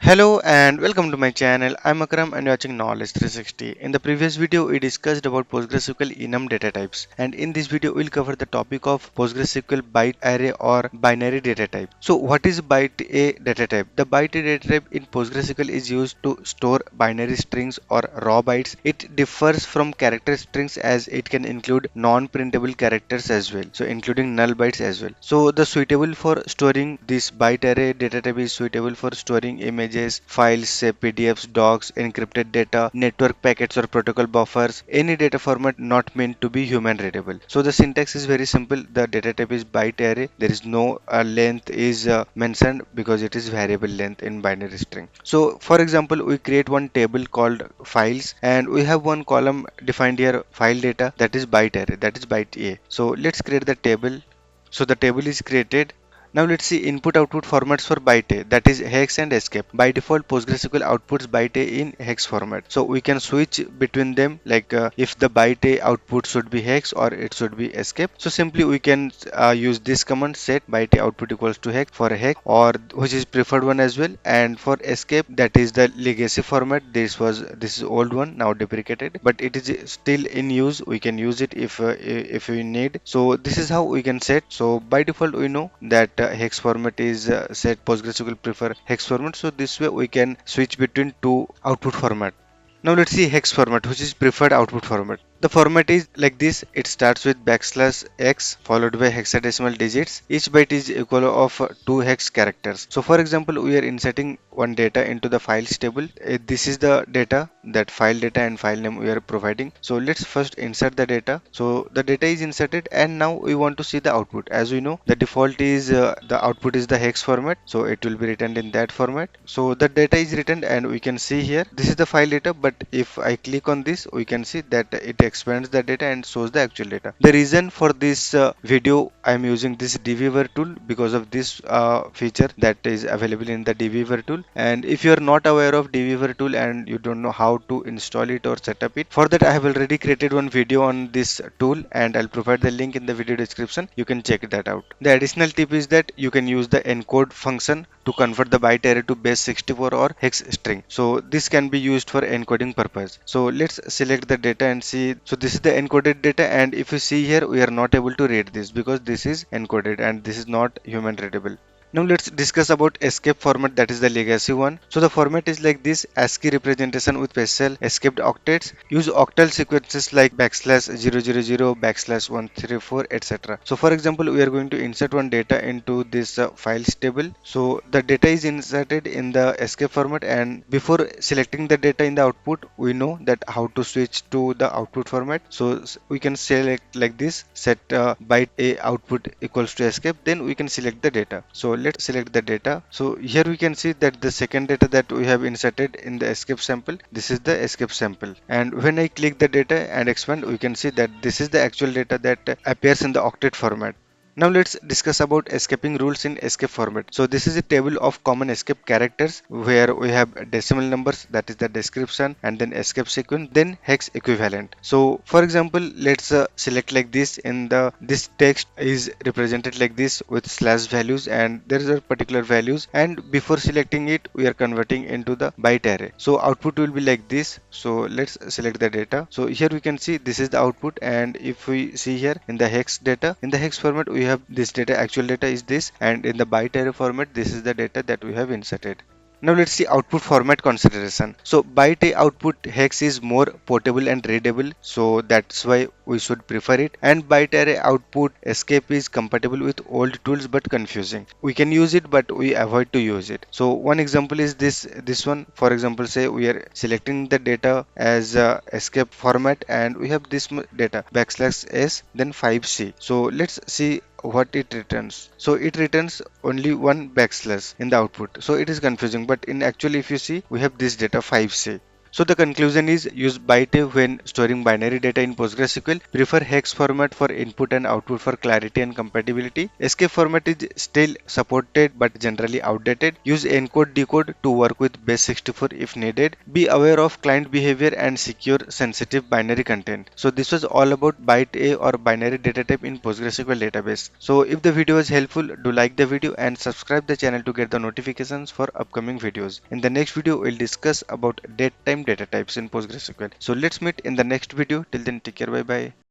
Hello and welcome to my channel. I'm Akram and you're watching Knowledge 360. In the previous video, we discussed about PostgreSQL enum data types, and in this video, we'll cover the topic of PostgreSQL byte array or binary data type. So, what is byte A data type? The byte A data type in PostgreSQL is used to store binary strings or raw bytes. It differs from character strings as it can include non-printable characters as well, so including null bytes as well. So, the suitable for storing this byte array data type is suitable for storing images, files, say PDFs, docs, encrypted data, network packets or protocol buffers, any data format not meant to be human readable. So the syntax is very simple. The data type is byte array. There is no length is mentioned because it is variable length in binary string. So for example, we create one table called files and we have one column defined here file data, that is byte array, that is byte A. So let's create the table. So the table is created. Now let's see input output formats for byte, that is hex and escape. By default, PostgreSQL outputs byte in hex format. So we can switch between them, like if the byte output should be hex or it should be escape. So simply we can use this command set byte output equals to hex for hex, or which is preferred one as well. And for escape, that is the legacy format. This is old one, now deprecated, but it is still in use. We can use it if we need. So this is how we can set. So by default, we know that hex format is set. PostgreSQL prefer hex format, so this way we can switch between two output format. Now let's see hex format, which is preferred output format. The format is like this. It starts with backslash x followed by hexadecimal digits. Each byte is equal of two hex characters. So for example, we are inserting one data into the files table. This is the data, that file data and file name we are providing. So let's first insert the data. So the data is inserted and now we want to see the output. As we know, the default is the output is the hex format. So it will be written in that format. So the data is written and we can see here this is the file data, but if I click on this, we can see that it expands the data and shows the actual data. The reason for this video, I am using this dviewer tool because of this feature that is available in the dviewer tool. And if you are not aware of dviewer tool and you don't know how to install it or set up it, for that I have already created one video on this tool and I'll provide the link in the video description. You can check that out. The additional tip is that you can use the encode function to convert the byte array to base 64 or hex string. So this can be used for encoding purpose. So let's select the data and see. So this is the encoded data, and if you see here, we are not able to read this because this is encoded and this is not human readable. Now let's discuss about escape format, that is the legacy one. So the format is like this: ASCII representation with special escaped octets. Use octal sequences like backslash 000 backslash 134 etc. So for example, we are going to insert one data into this files table. So the data is inserted in the escape format, and before selecting the data in the output, we know that how to switch to the output format. So we can select like this: set byte A output equals to escape. Then we can select the data. So let's select the data. So here we can see that the second data that we have inserted in the escape sample, this is the escape sample. And when I click the data and expand, we can see that this is the actual data that appears in the octet format. Now let's discuss about escaping rules in escape format. So this is a table of common escape characters where we have decimal numbers, that is the description, and then escape sequence, then hex equivalent. So for example, let's select like this. In the this text is represented like this with slash values, and there are particular values, and before selecting it, we are converting into the byte array. So output will be like this. So let's select the data. So here we can see this is the output, and if we see here in the hex data, in the hex format we have this data, actual data is this, and in the byte array format this is the data that we have inserted. Now let's see output format consideration. So byte output hex is more portable and readable, so that's why we should prefer it. And byte array output escape is compatible with old tools but confusing. We can use it but we avoid to use it. So one example is this one. For example, say we are selecting the data as escape format and we have this data backslash s then 5c. So let's see what it returns. So it returns only one backslash in the output, so it is confusing, but in actually if you see, we have this data 5c. So the conclusion is use BYTEA when storing binary data in PostgreSQL. Prefer hex format for input and output for clarity and compatibility. Escape format is still supported but generally outdated. Use encode decode to work with base 64 if needed. Be aware of client behavior and secure sensitive binary content. So this was all about byte A or binary data type in PostgreSQL database. So if the video was helpful, do like the video and subscribe the channel to get the notifications for upcoming videos. In the next video, we'll discuss about date time data types in PostgreSQL. So let's meet in the next video. Till then, take care. Bye bye.